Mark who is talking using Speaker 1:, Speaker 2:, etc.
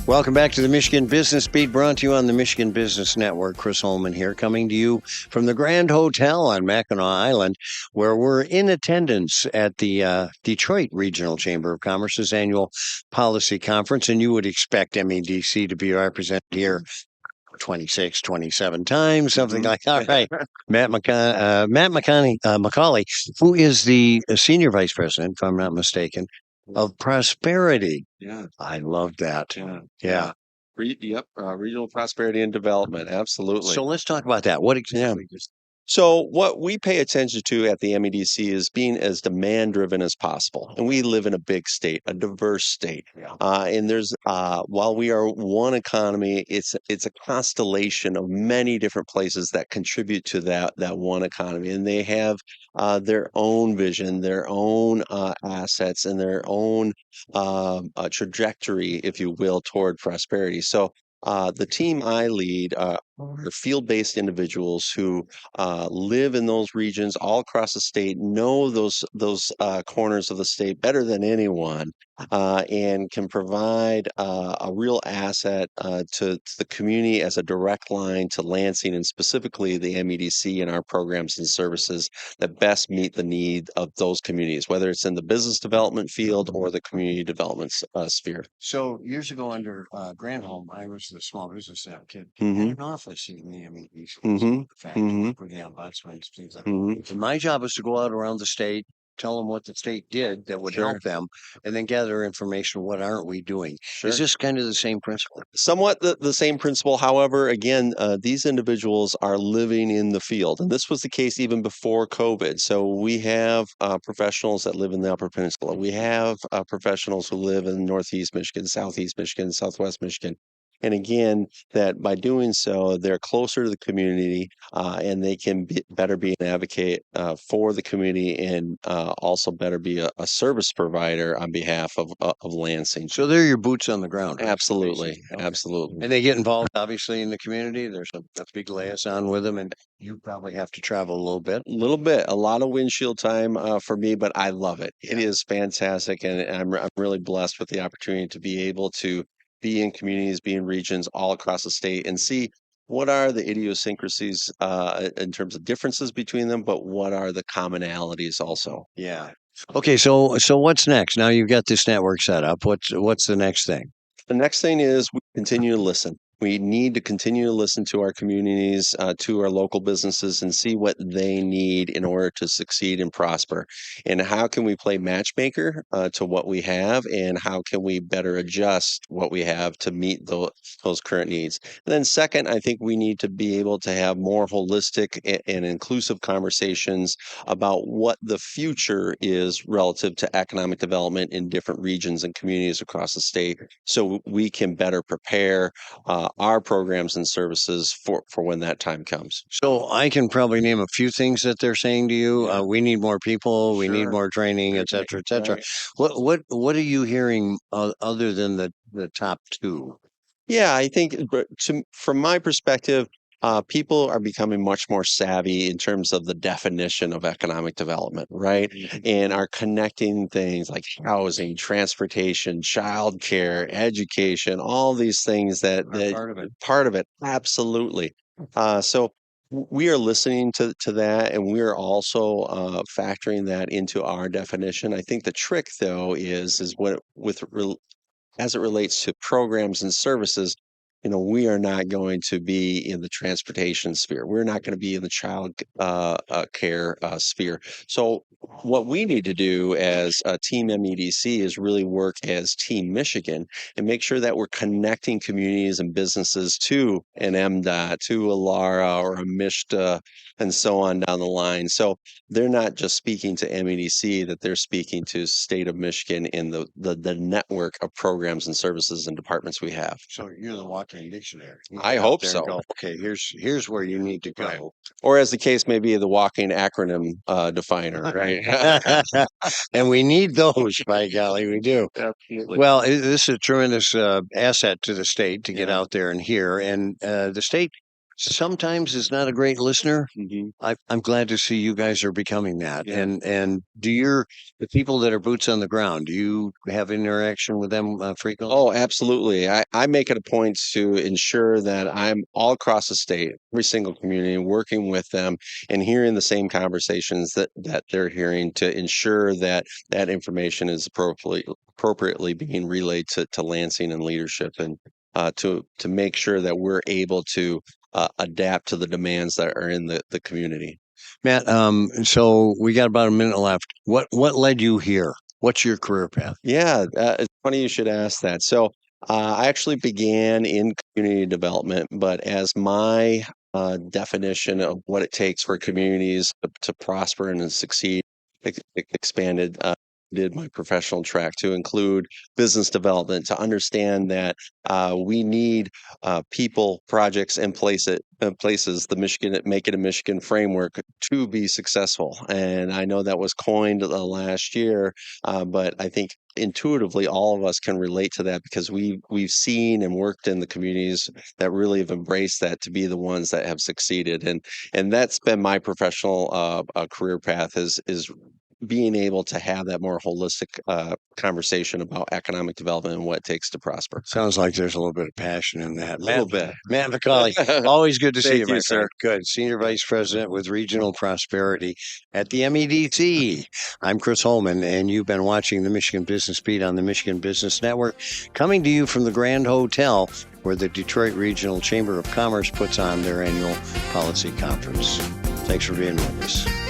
Speaker 1: Welcome back to the Michigan Business Beat, brought to you on the Michigan Business Network. Chris Holman here, coming to you from the Grand Hotel on Mackinac Island, where we're in attendance at the Detroit Regional Chamber of Commerce's annual policy conference. And you would expect MEDC to be represented here 26, 27 times, something like that. All right. McCauley, who is the senior vice president, if I'm not mistaken, of prosperity.
Speaker 2: Yeah.
Speaker 1: I love that.
Speaker 2: Yeah. Regional prosperity and development. Absolutely.
Speaker 1: So let's talk about that. What exactly?
Speaker 2: So what we pay attention to at the MEDC is being as demand driven as possible. And we live in a big state, a diverse state. And there's while we are one economy, it's a constellation of many different places that contribute to that one economy. And they have their own vision, their own assets, and their own trajectory, if you will, toward prosperity. So the team I lead are field-based individuals who live in those regions all across the state, know those corners of the state better than anyone, and can provide a real asset to the community as a direct line to Lansing and specifically the MEDC and our programs and services that best meet the need of those communities, whether it's in the business development field or the community development sphere.
Speaker 1: So years ago under Granholm, I was the small business advocate.
Speaker 2: Mhm.
Speaker 1: Had an office in the MEDC,
Speaker 2: Mhm.
Speaker 1: factory for the ombudsman, things like that. And my job was to go out around the state, tell them what the state did that would
Speaker 2: Sure.
Speaker 1: help them, and then gather information. What aren't we doing?
Speaker 2: Sure.
Speaker 1: Is this kind of the same principle?
Speaker 2: Somewhat the same principle. However, again, these individuals are living in the field, and this was the case even before COVID. So we have professionals that live in the Upper Peninsula. We have professionals who live in Northeast Michigan, Southeast Michigan, Southwest Michigan. And again, that by doing so, they're closer to the community, and they can better be an advocate for the community, and also better be a service provider on behalf of Lansing.
Speaker 1: So they're your boots on the ground.
Speaker 2: Absolutely,
Speaker 1: Okay.
Speaker 2: absolutely.
Speaker 1: And they get involved, obviously, in the community. There's a big liaison with them, and you probably have to travel a little bit.
Speaker 2: A lot of windshield time for me, but I love it. It is fantastic, and I'm really blessed with the opportunity to be able to be in communities, be in regions all across the state, and see what are the idiosyncrasies in terms of differences between them, but what are the commonalities also.
Speaker 1: Yeah. Okay, so what's next? Now you've got this network set up. What's the next thing?
Speaker 2: The next thing is we continue to listen. We need to continue to listen to our communities, to our local businesses, and see what they need in order to succeed and prosper. And how can we play matchmaker to what we have, and how can we better adjust what we have to meet those current needs? And then, second, I think we need to be able to have more holistic and inclusive conversations about what the future is relative to economic development in different regions and communities across the state, so we can better prepare our programs and services for when that time comes.
Speaker 1: So I can probably name a few things that they're saying to you.
Speaker 2: Yeah.
Speaker 1: We need more people. We need
Speaker 2: Sure.
Speaker 1: more training, et cetera, et cetera.
Speaker 2: Right.
Speaker 1: What are you hearing other than the top two?
Speaker 2: Yeah, I think from my perspective, people are becoming much more savvy in terms of the definition of economic development, right? And are connecting things like housing, transportation, childcare, education, all these things that
Speaker 1: Part of it.
Speaker 2: part of it, absolutely. So we are listening to that, and we are also factoring that into our definition. I think the trick, though, is what as it relates to programs and services, we are not going to be in the transportation sphere. We're not going to be in the child care sphere. So what we need to do as Team MEDC is really work as Team Michigan and make sure that we're connecting communities and businesses to an MDOT, to a LARA or a MISHTA, and so on down the line. So they're not just speaking to MEDC, that they're speaking to state of Michigan in the network of programs and services and departments we have.
Speaker 1: So you're the walking dictionary. You
Speaker 2: I
Speaker 1: get out
Speaker 2: hope
Speaker 1: there and
Speaker 2: so.
Speaker 1: go, okay, here's where you need to
Speaker 2: Right.
Speaker 1: go.
Speaker 2: Or as the case may be, the walking acronym definer, right?
Speaker 1: And we need those, by golly, we do.
Speaker 2: Absolutely.
Speaker 1: Well, this is a tremendous asset to the state to get
Speaker 2: Yeah.
Speaker 1: out there and hear. And the state sometimes is not a great listener.
Speaker 2: Mhm.
Speaker 1: I'm glad to see you guys are becoming that.
Speaker 2: Yeah.
Speaker 1: And the people that are boots on the ground, do you have interaction with them frequently?
Speaker 2: Oh, absolutely. I make it a point to ensure that I'm all across the state, every single community, working with them and hearing the same conversations that they're hearing to ensure that that information is appropriately being relayed to Lansing and leadership, and to make sure that we're able to adapt to the demands that are in the community.
Speaker 1: Matt, so we got about a minute left. What led you here? What's your career path?
Speaker 2: Yeah, it's funny you should ask that. So, I actually began in community development, but as my definition of what it takes for communities to prosper and to succeed expanded, did my professional track to include business development, to understand that we need people, projects, and places, the Michigan Make It a Michigan framework to be successful. And I know that was coined last year, but I think intuitively all of us can relate to that because we've seen and worked in the communities that really have embraced that to be the ones that have succeeded. And that's been my professional career path, is being able to have that more holistic conversation about economic development and what it takes to prosper.
Speaker 1: Sounds like there's a little bit of passion in that.
Speaker 2: A little bit.
Speaker 1: Matt McCauley, always good to see
Speaker 2: Thank
Speaker 1: you,
Speaker 2: you,
Speaker 1: my friend.
Speaker 2: sir.
Speaker 1: Good. Senior Vice President with Regional Prosperity at the MEDC. I'm Chris Holman, and you've been watching the Michigan Business Beat on the Michigan Business Network, coming to you from the Grand Hotel, where the Detroit Regional Chamber of Commerce puts on their annual policy conference. Thanks for being with us.